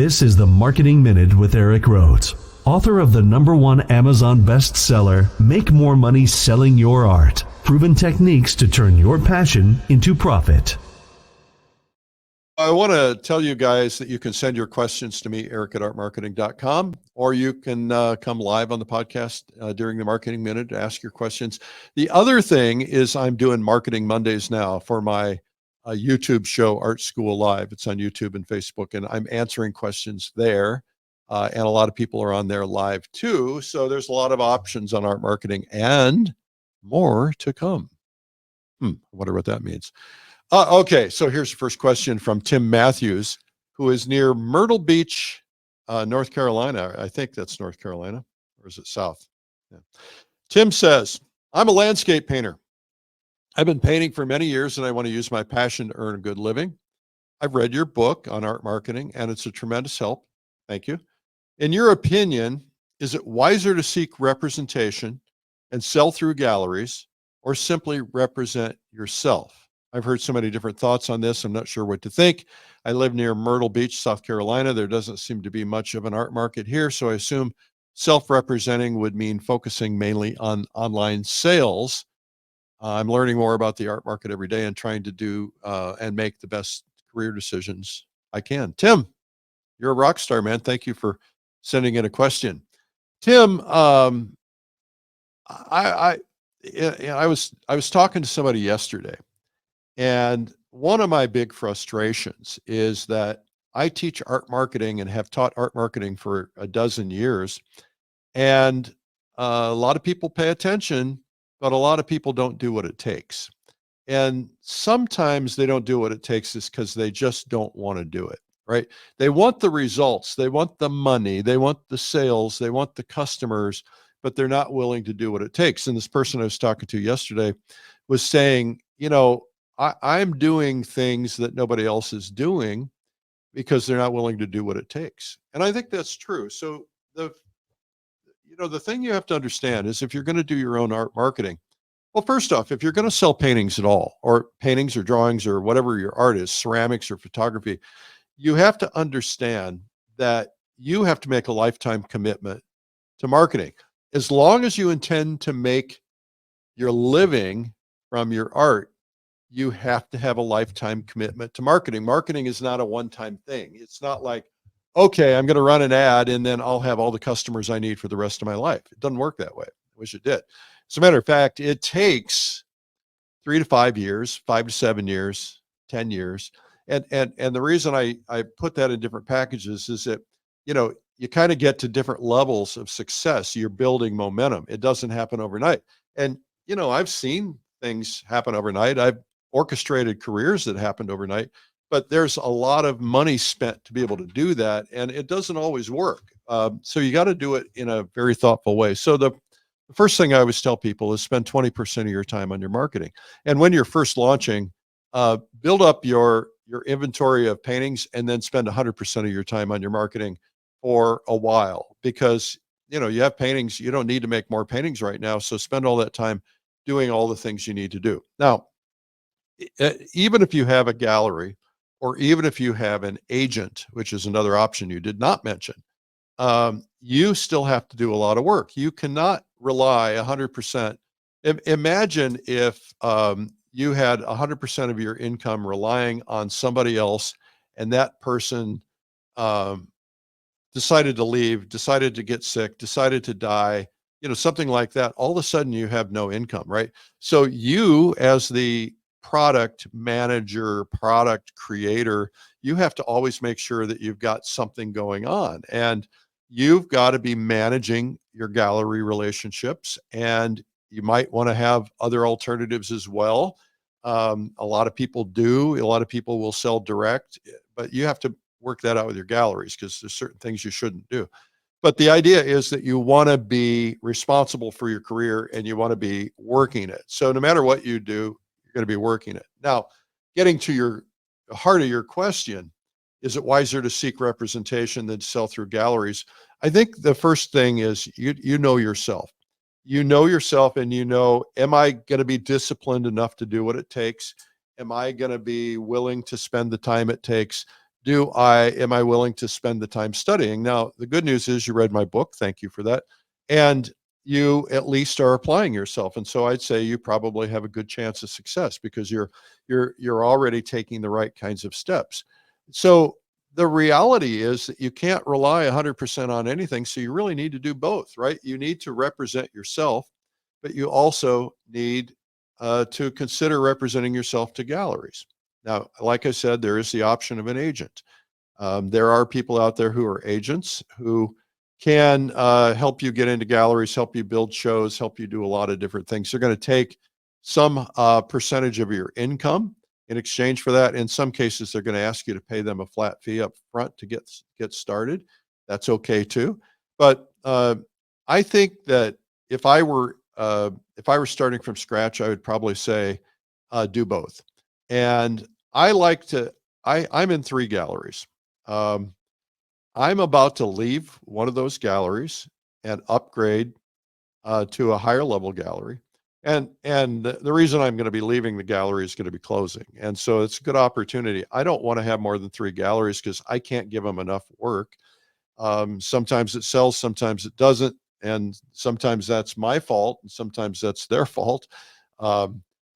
This is the Marketing Minute with Eric Rhoads, author of the #1 Amazon bestseller, Make More Money Selling Your Art, Proven Techniques to Turn Your Passion into Profit. I want to tell you guys that you can send your questions to me, eric@artmarketing.com, or you can come live on the podcast during the Marketing Minute to ask your questions. The other thing is I'm doing Marketing Mondays now for my YouTube show, Art School Live. It's on YouTube and Facebook, and I'm answering questions there. And a lot of people are on there live too. So there's a lot of options on Art Marketing and more to come. I wonder what that means. Okay, so here's the first question from Tim Matthews, who is near Myrtle Beach, North Carolina. I think that's North Carolina, or is it South? Yeah. Tim says, I'm a landscape painter. I've been painting for many years and I want to use my passion to earn a good living. I've read your book on art marketing and it's a tremendous help. Thank you. In your opinion, is it wiser to seek representation and sell through galleries or simply represent yourself? I've heard so many different thoughts on this. I'm not sure what to think. I live near Myrtle Beach, South Carolina. There doesn't seem to be much of an art market here, so I assume self-representing would mean focusing mainly on online sales. I'm learning more about the art market every day and trying to do and make the best career decisions I can. Tim, you're a rock star, man. Thank you for sending in a question. Tim, I was talking to somebody yesterday. And one of my big frustrations is that I teach art marketing and have taught art marketing for a dozen years. And a lot of people pay attention, but a lot of people don't do what it takes. And sometimes they don't do what it takes is because they just don't want to do it, right? They want the results, they want the money, they want the sales, they want the customers, but they're not willing to do what it takes. And this person I was talking to yesterday was saying, I'm doing things that nobody else is doing because they're not willing to do what it takes. And I think that's true. So the thing you have to understand is if you're going to do your own art marketing, well, first off, if you're going to sell paintings at all, or paintings or drawings or whatever your art is, ceramics or photography, you have to understand that you have to make a lifetime commitment to marketing. As long as you intend to make your living from your art, you have to have a lifetime commitment to marketing. Marketing is not a one-time thing. It's not like, okay, I'm going to run an ad and then I'll have all the customers I need for the rest of my life. It doesn't work that way. I wish it did. As a matter of fact, it takes 3 to 5 years, 5 to 7 years, 10 years. And the reason I put that in different packages is that, you kind of get to different levels of success. You're building momentum. It doesn't happen overnight. And, I've seen things happen overnight. I've orchestrated careers that happened overnight, but there's a lot of money spent to be able to do that. And it doesn't always work. So you got to do it in a very thoughtful way. So the first thing I always tell people is spend 20% of your time on your marketing. And when you're first launching, build up your inventory of paintings and then spend 100% of your time on your marketing for a while, because, you have paintings, you don't need to make more paintings right now. So spend all that time doing all the things you need to do. Now, even if you have a gallery, or even if you have an agent, which is another option you did not mention, you still have to do a lot of work. You cannot rely 100%. Imagine if you had 100% of your income relying on somebody else, and that person decided to leave, decided to get sick, decided to die, something like that. All of a sudden you have no income, right? So you, as the product manager, product creator, you have to always make sure that you've got something going on, and you've got to be managing your gallery relationships, and you might want to have other alternatives as well. A lot of people do. A lot of people will sell direct, but you have to work that out with your galleries because there's certain things you shouldn't do. But the idea is that you want to be responsible for your career and you want to be working it. So no matter what you do, you're going to be working it. Now, getting to your heart of your question, is it wiser to seek representation than sell through galleries? I think the first thing is you know yourself. You know yourself, and am I going to be disciplined enough to do what it takes? Am I going to be willing to spend the time it takes Am I willing to spend the time studying? Now, the good news is you read my book. Thank you for that. And you at least are applying yourself. And so I'd say you probably have a good chance of success because you're already taking the right kinds of steps. So the reality is that you can't rely 100% on anything. So you really need to do both, right? You need to represent yourself, but you also need to consider representing yourself to galleries. Now, like I said, there is the option of an agent. There are people out there who are agents who can help you get into galleries, help you build shows, help you do a lot of different things. They're going to take some percentage of your income in exchange for that. In some cases, they're going to ask you to pay them a flat fee up front to get started. That's okay too. But I think that if I were starting from scratch, I would probably say do both. And I like to. I'm in 3 galleries. Um, I'm about to leave one of those galleries and upgrade to a higher level gallery. And the reason I'm going to be leaving the gallery is going to be closing. And so it's a good opportunity. I don't want to have more than 3 galleries because I can't give them enough work. Sometimes it sells, sometimes it doesn't. And sometimes that's my fault, and sometimes that's their fault.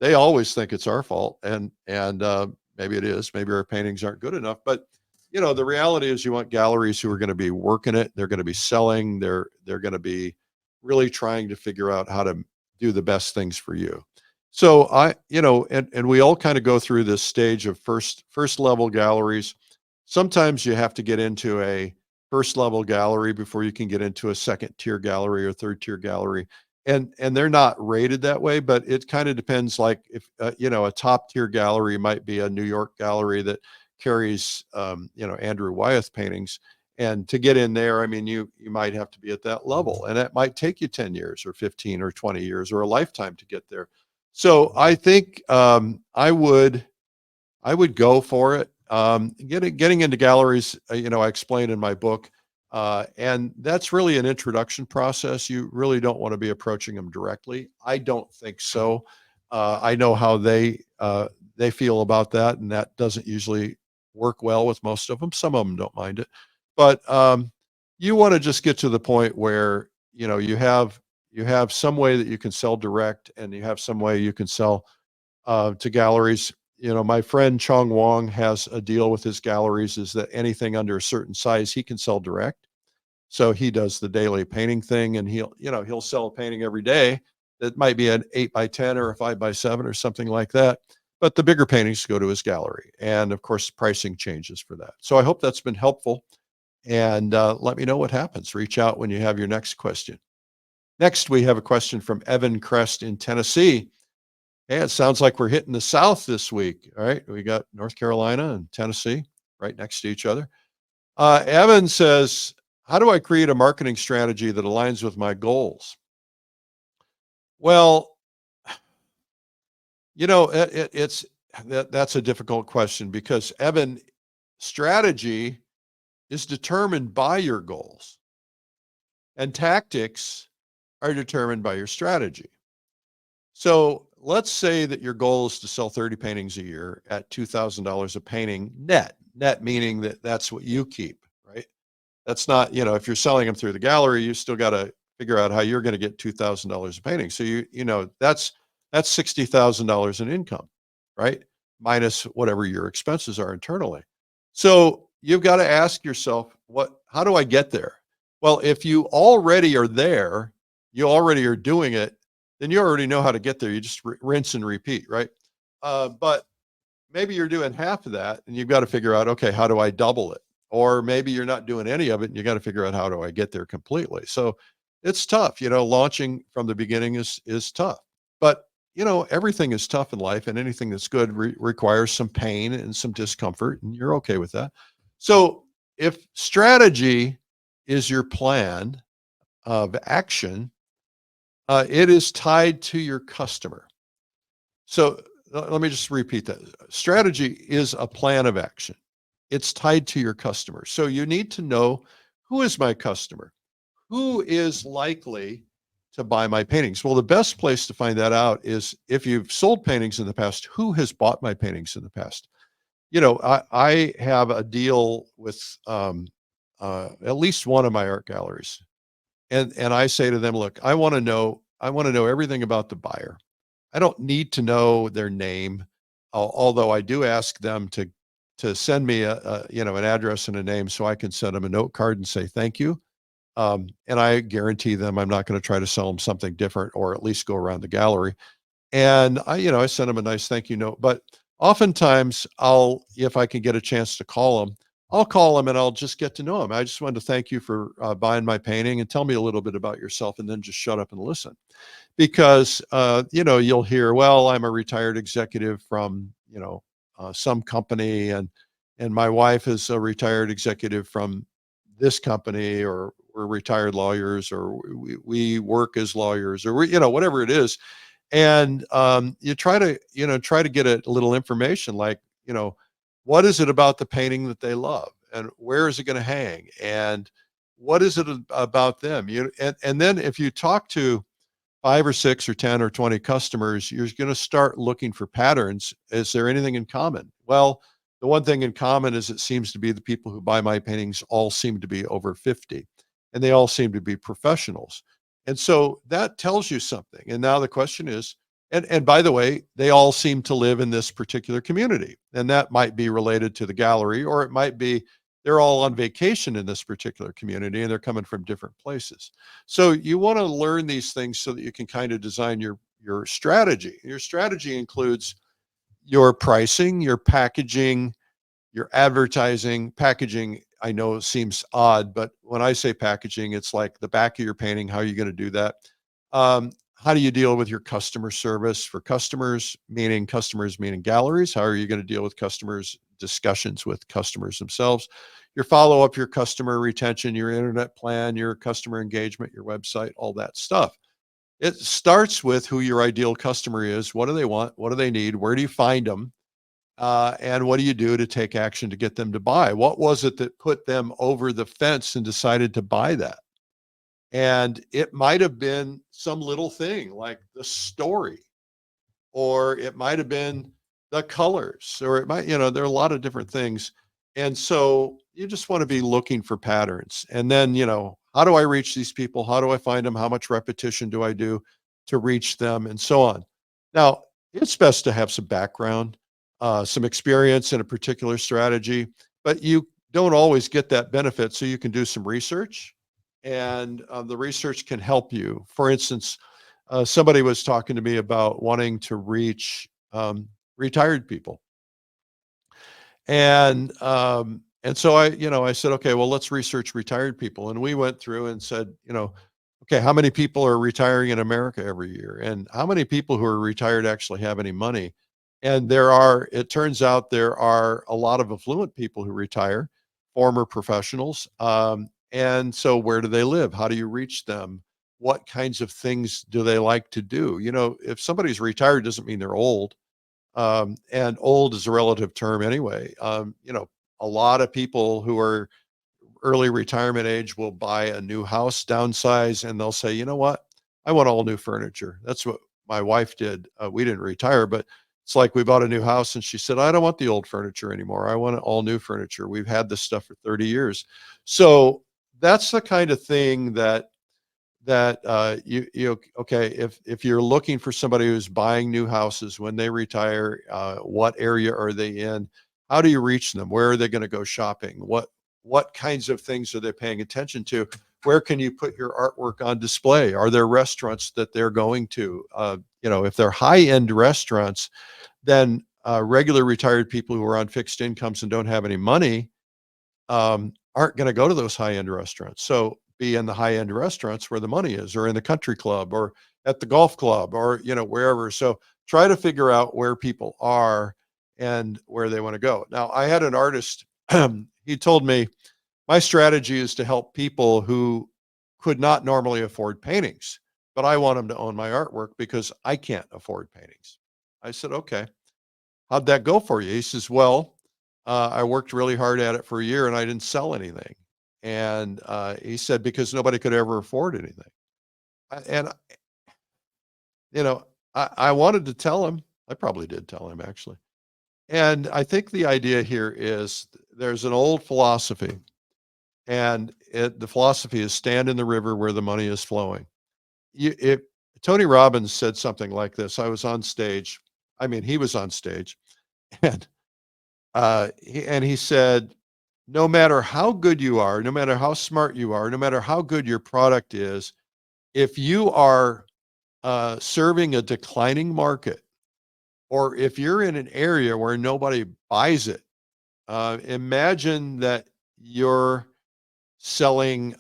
They always think it's our fault, and maybe it is. Maybe our paintings aren't good enough. But the reality is, you want galleries who are going to be working it. They're going to be selling. They're going to be really trying to figure out how to do the best things for you. So and we all kind of go through this stage of first level galleries. Sometimes you have to get into a first level gallery before you can get into a second tier gallery or third tier gallery. And they're not rated that way, but it kind of depends. Like if, a top tier gallery might be a New York gallery that carries, Andrew Wyeth paintings. And to get in there, I mean, you might have to be at that level, and that might take you 10 years or 15 or 20 years or a lifetime to get there. So I think I would go for it. Getting into galleries, I explain in my book, and that's really an introduction process. You really don't want to be approaching them directly. I don't think so. I know how they feel about that, and that doesn't usually work well with most of them. Some of them don't mind it, but you want to just get to the point where you have some way that you can sell direct, and you have some way you can sell to galleries. My friend Chong Wong has a deal with his galleries, is that anything under a certain size he can sell direct. So he does the daily painting thing, and he'll sell a painting every day that might be an 8x10 or a 5x7 or something like that. But the bigger paintings go to his gallery, and of course pricing changes for that. So I hope that's been helpful, and let me know what happens. Reach out when you have your next question. Next, we have a question from Evan Crest in Tennessee. Hey, it sounds like we're hitting the South this week. All right. We got North Carolina and Tennessee right next to each other. Evan says, how do I create a marketing strategy that aligns with my goals? Well, that's a difficult question because, Evan, strategy is determined by your goals, and tactics are determined by your strategy. So let's say that your goal is to sell 30 paintings a year at $2,000 a painting net meaning that that's what you keep, right? That's not, if you're selling them through the gallery, you still got to figure out how you're going to get $2,000 a painting. So that's $60,000 in income, right? Minus whatever your expenses are internally. So you've got to ask yourself, how do I get there? Well, if you already are there, you already are doing it, then you already know how to get there. You just rinse and repeat, right? But maybe you're doing half of that, and you've got to figure out, okay, how do I double it? Or maybe you're not doing any of it, and you got to figure out, how do I get there completely? So it's tough. Launching from the beginning is tough. But everything is tough in life, and anything that's good requires some pain and some discomfort, and you're okay with that. So if strategy is your plan of action, it is tied to your customer. So let me just repeat that. Strategy is a plan of action. It's tied to your customer. So you need to know, who is my customer? Who is likely to buy my paintings? Well, the best place to find that out is, if you've sold paintings in the past, who has bought my paintings in the past? I have a deal with at least one of my art galleries, and I say to them, look, I want to know everything about the buyer. I don't need to know their name, although I do ask them to send me an address and a name so I can send them a note card and say thank you. And I guarantee them I'm not going to try to sell them something different, or at least go around the gallery. And I send them a nice thank you note. But oftentimes if I can get a chance to call them, I'll call them and I'll just get to know them. I just wanted to thank you for buying my painting, and tell me a little bit about yourself, and then just shut up and listen. Because you'll hear, well, I'm a retired executive from some company, and my wife is a retired executive from this company, or we're retired lawyers, or we work as lawyers, or whatever it is. And you try to get a little information, like, what is it about the painting that they love, and where is it going to hang, and what is it about them, and then if you talk to 5 or 6 or 10 or 20 customers, you're going to start looking for patterns. Is there anything in common? Well, the one thing in common is, it seems to be the people who buy my paintings all seem to be over 50, and they all seem to be professionals. And so that tells you something. And now the question is, and by the way, they all seem to live in this particular community. And that might be related to the gallery, or it might be they're all on vacation in this particular community and they're coming from different places. So you want to learn these things so that you can kind of design your strategy. Your strategy includes your pricing, your packaging, your advertising. Packaging, I know, seems odd, but when I say packaging, it's like the back of your painting. How are you going to do that? How do you deal with your customer service for customers meaning galleries? How are you going to deal with customers, discussions with customers themselves? Your follow up, your customer retention, your internet plan, your customer engagement, your website, all that stuff. It starts with who your ideal customer is. What do they want? What do they need? Where do you find them? And what do you do to take action to get them to buy? What was it that put them over the fence and decided to buy that? And it might have been some little thing like the story, or it might have been the colors, or it might, there are a lot of different things. And so you just want to be looking for patterns. And then, how do I reach these people? How do I find them? How much repetition do I do to reach them? And so on. Now, it's best to have some background, some experience in a particular strategy, but you don't always get that benefit. So you can do some research, and the research can help you. For instance, somebody was talking to me about wanting to reach retired people, and so I said, okay, well, let's research retired people, and we went through and said, okay, how many people are retiring in America every year, and how many people who are retired actually have any money? And it turns out there are a lot of affluent people who retire, former professionals. And so where do they live? How do you reach them? What kinds of things do they like to do? If somebody's retired, doesn't mean they're old. And old is a relative term anyway. A lot of people who are early retirement age will buy a new house, downsize, and they'll say, you know what? I want all new furniture. That's what my wife did. We didn't retire, but it's like we bought a new house and she said, I don't want the old furniture anymore. I want all new furniture. We've had this stuff for 30 years. So that's the kind of thing that okay, if you're looking for somebody who's buying new houses when they retire, what area are they in? How do you reach them? Where are they going to go shopping? What kinds of things are they paying attention to? Where can you put your artwork on display? Are there restaurants that they're going to? If they're high-end restaurants, then regular retired people who are on fixed incomes and don't have any money aren't going to go to those high-end restaurants. So be in the high-end restaurants where the money is, or in the country club, or at the golf club, or wherever. So try to figure out where people are and where they want to go. Now, I had an artist, he told me, my strategy is to help people who could not normally afford paintings, but I want them to own my artwork because I can't afford paintings. I said, okay, how'd that go for you? He says, well, I worked really hard at it for a year and I didn't sell anything. And he said, because nobody could ever afford anything. And, I wanted to tell him, I probably did tell him actually, And I think the idea here is there's an old philosophy, and the philosophy is stand in the river where the money is flowing. If Tony Robbins said something like this, I was on stage. I mean, he was on stage, and he said, no matter how good you are, no matter how smart you are, no matter how good your product is, if you are serving a declining market, or if you're in an area where nobody buys it, imagine that you're selling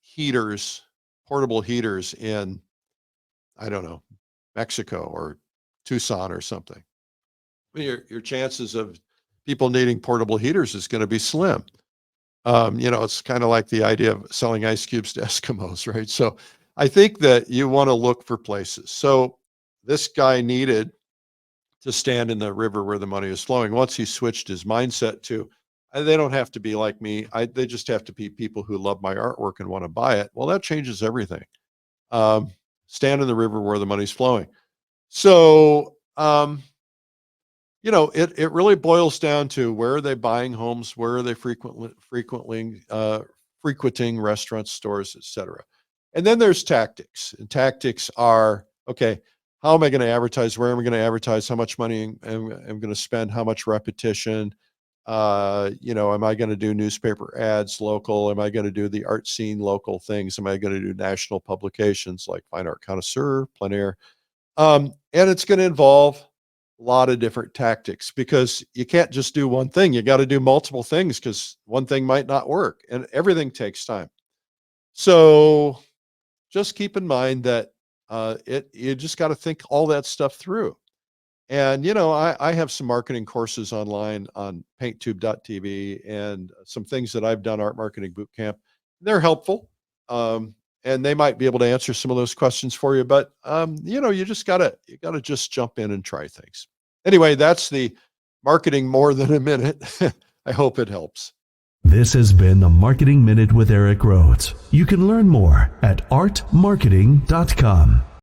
heaters, portable heaters in, I don't know, Mexico or Tucson or something. Your chances of people needing portable heaters is going to be slim. It's kind of like the idea of selling ice cubes to Eskimos, right? So I think that you want to look for places. So this guy needed to stand in the river where the money is flowing. Once he switched his mindset to, they don't have to be like me. They just have to be people who love my artwork and want to buy it. Well, that changes everything. Stand in the river where the money's flowing. So, it really boils down to, where are they buying homes? Where are they frequenting restaurants, stores, etc. And then there's tactics. And tactics are, okay, how am I going to advertise? Where am I going to advertise? How much money am I going to spend? How much repetition? Am I going to do newspaper ads local? Am I going to do the art scene local things? Am I going to do national publications like Fine Art Connoisseur, Plein Air? And it's going to involve a lot of different tactics, because you can't just do one thing. You got to do multiple things, because one thing might not work, and everything takes time. So just keep in mind that you just got to think all that stuff through. And, I have some marketing courses online on painttube.tv, and some things that I've done, Art Marketing Bootcamp. They're helpful. And they might be able to answer some of those questions for you, but you gotta just jump in and try things. Anyway, that's the marketing more than a minute. I hope it helps. This has been the Marketing Minute with Eric Rhoads. You can learn more at artmarketing.com.